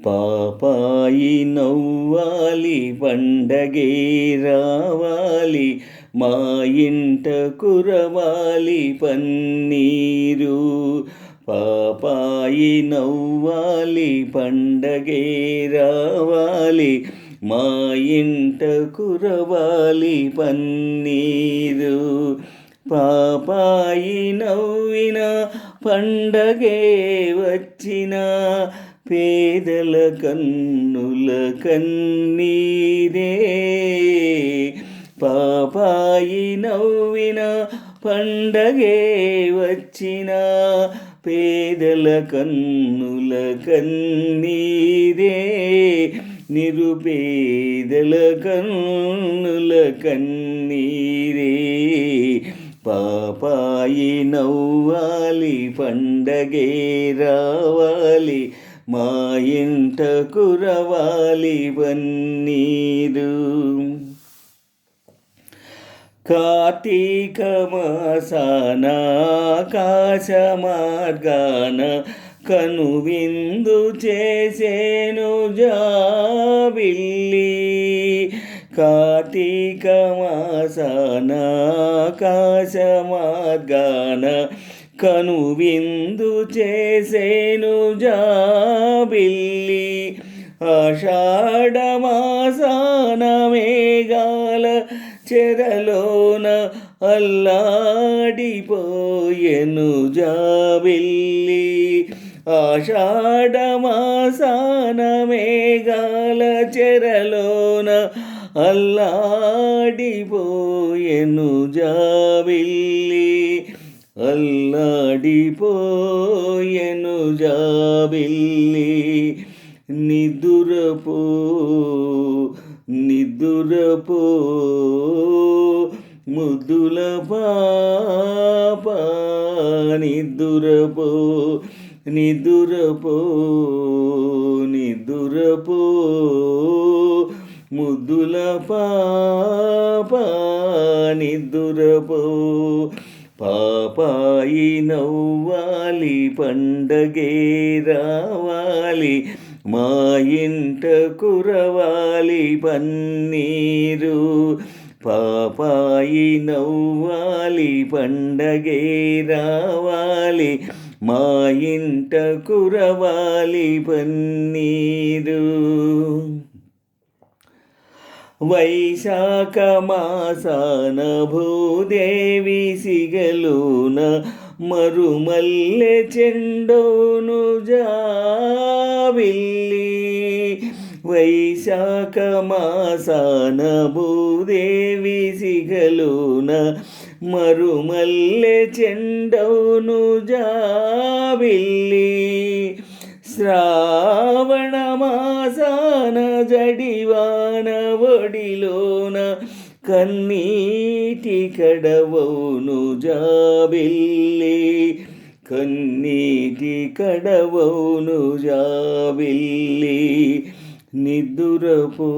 పాపాయి నవ్వాలి పండగే రావాలి, మా ఇంట కురవాలి పన్నీరు. పాపాయి నవ్వాలి పండగే రావాలి, మా ఇంట కురవాలి పన్నీరు. పాపాయి నవ్విన పండగే వచ్చిన, పేదల కన్నుల కన్నీరే. పాపాయి నవ్విన పండగే వచ్చిన, పేదల కన్నుల కన్నీరే. నిరుపేదల కన్నుల కన్నీరే. పాపాయి నవ్వాలి పండగే రావాలి, మా ఇంట కురవాలి పన్నీరు. కార్తీక మాసాన ఆకాశ మార్గాన, కనువిందు చేసేను జాబిల్లి. కార్తీక మాసాన ఆకాశ మార్గాన, కనువిందు చేసేను జాబిల్లి. ఆషాఢ మాసాన మేఘాల చెరలోన, అల్లాడిపోయెను జాబిల్లి. ఆషాఢ మాసాన మేఘాల చెరలోన, అల్లాడిపోయెను జాబిల్లి. అల్లాడిపోయెను జాబిల్లి. నిదురపో నిదురపో ముద్దుల పాప, నిదురపో నిదురపో నిదురపో ముద్దుల పాప, నిదురపో. పాపాయి నవ్వాలి పండగే రావాలి, మా ఇంట కురవాలి పన్నీరు. పాపాయి నవ్వాలి పండగే రావాలి, మా ఇంట కురవాలి పన్నీరు. వైశాఖ మాసాన భూదేవి సిగలోన, మరుమల్లె చెండోను జాబిల్లి. వైశాఖ మాసాన భూదేవి సిగలోన, మరుమల్లె చెండోను జాబిల్లి. శ్రావణ మాసాన జడివాన ఒడిలోన, కన్నీటి కడవౌను జాబిల్లి. కన్నీటి కడవౌను జాబిల్లి. నిదురపో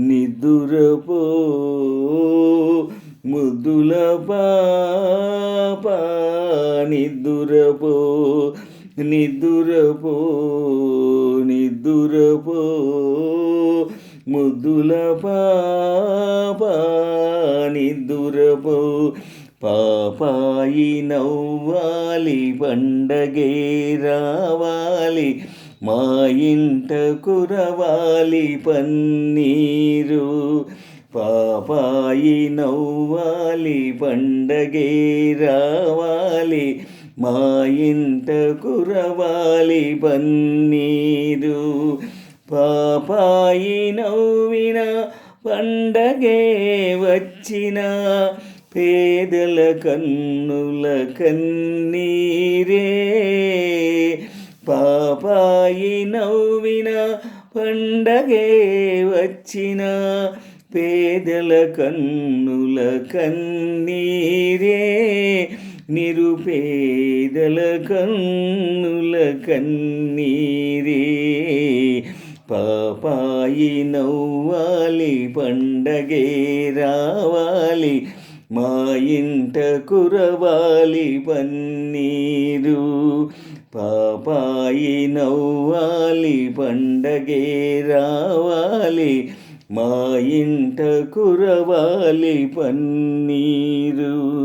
నిదురపో ముద్దుల పాప, నిదురపో నిదురపో నిదురపో ముద్దుల పాప, నిదురపో. పాపాయి నవ్వాలి పండగే రావాలి, మా ఇంట కురవాలి పన్నీరు. పాపాయి నవ్వాలి పండగే రావాలి, మా ఇంట కురవాలి పన్నీరు. పాపాయి నవ్విన పండగే వచ్చిన, పేదల కన్నుల కన్నీరే. పాపాయి నవ్విన పండగే వచ్చిన, పేదల కన్నుల కన్నీరే. నిరుపేదల కన్నుల కన్నీరే. పాపాయి నవ్వాలి పండగే రావాలి, మా ఇంట కురవాలి పన్నీరు. పాపాయి నవ్వాలి పండగే రావాలి మా ఇంట కురవాలి పన్నీరు.